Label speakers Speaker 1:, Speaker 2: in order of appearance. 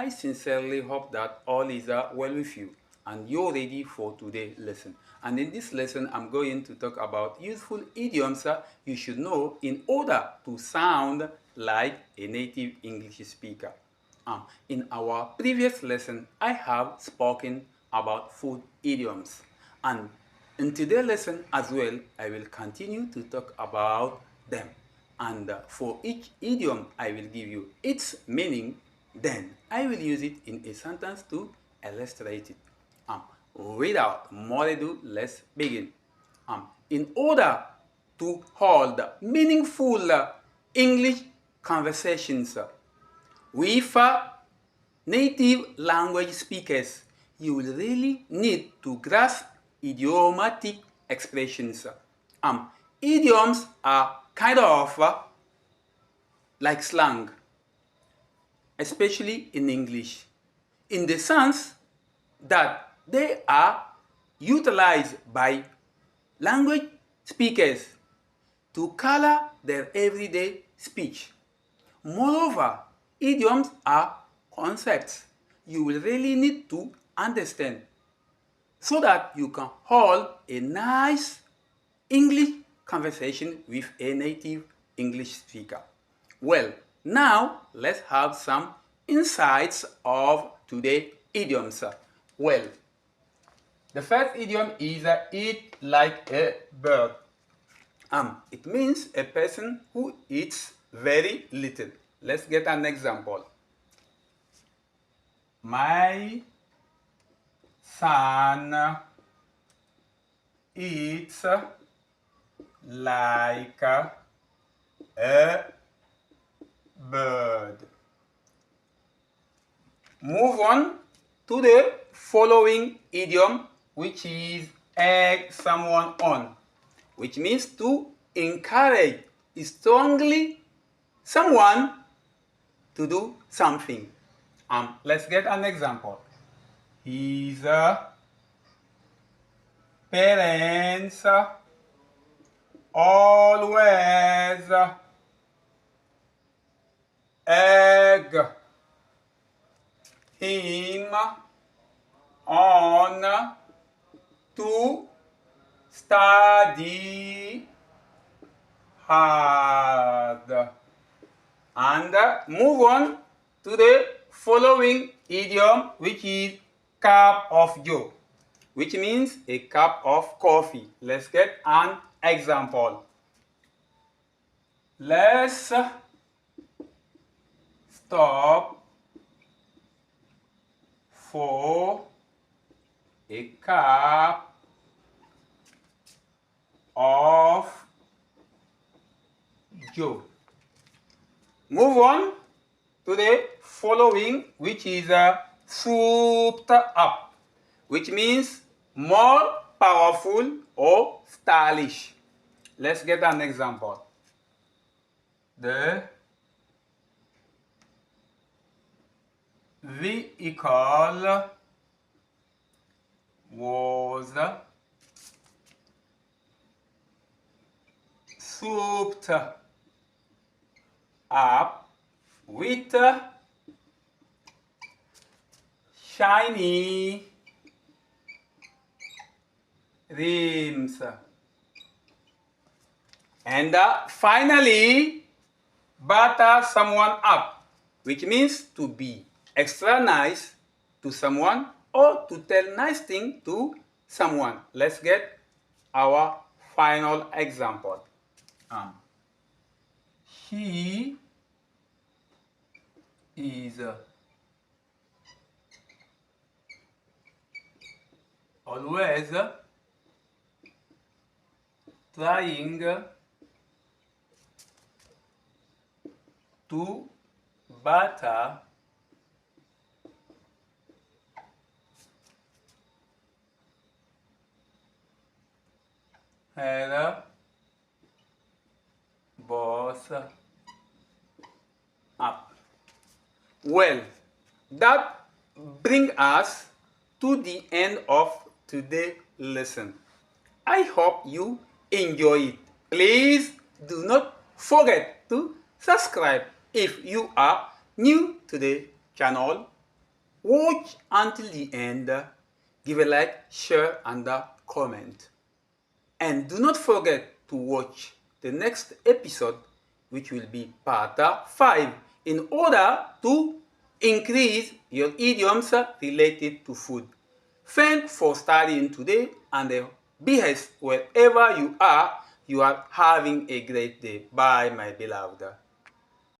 Speaker 1: I sincerely hope that all is well with you and you're ready for today's lesson. And in this lesson, I'm going to talk about useful idioms you should know in order to sound like a native English speaker. In our previous lesson, I have spoken about food idioms. And in today's lesson as well, I will continue to talk about them. And for each idiom, I will give you its meaning. Then I will use it in a sentence to illustrate it. Without more ado, let's begin. In order to hold meaningful English conversations with native language speakers, you will really need to grasp idiomatic expressions. Idioms are kind of like slang, especially in English, in the sense that they are utilized by language speakers to color their everyday speech. Moreover, idioms are concepts you will really need to understand so that you can hold a nice English conversation with a native English speaker. Well, now let's have some insights of today's idioms. Well, the first idiom is eat like a bird. It means a person who eats very little. Let's get an example. My son eats like a bird. Move on to the following idiom, which is egg someone on, which means to encourage strongly someone to do something. Let's get an example. His parents always egg him on to study hard. And move on to the following idiom, which is cup of joe, which means a cup of coffee. Let's get an example. Let's stop for a cup of joe. Move on to the following, which is souped up, which means more powerful or stylish. Let's get an example. The vehicle was souped up with shiny rims. And finally, butter someone up, which means to be extra nice to someone or to tell nice thing to someone. Let's get our final example. He is always trying to butter her boss up. Well, that brings us to the end of today's lesson. I hope you enjoy it. Please do not forget to subscribe if you are new to the channel Watch until the end, give a like, share, and comment. And do not forget to watch the next episode, which will be part 5, in order to increase your idioms related to food. Thanks for studying today, and be blessed wherever you are having a great day. Bye, my beloved.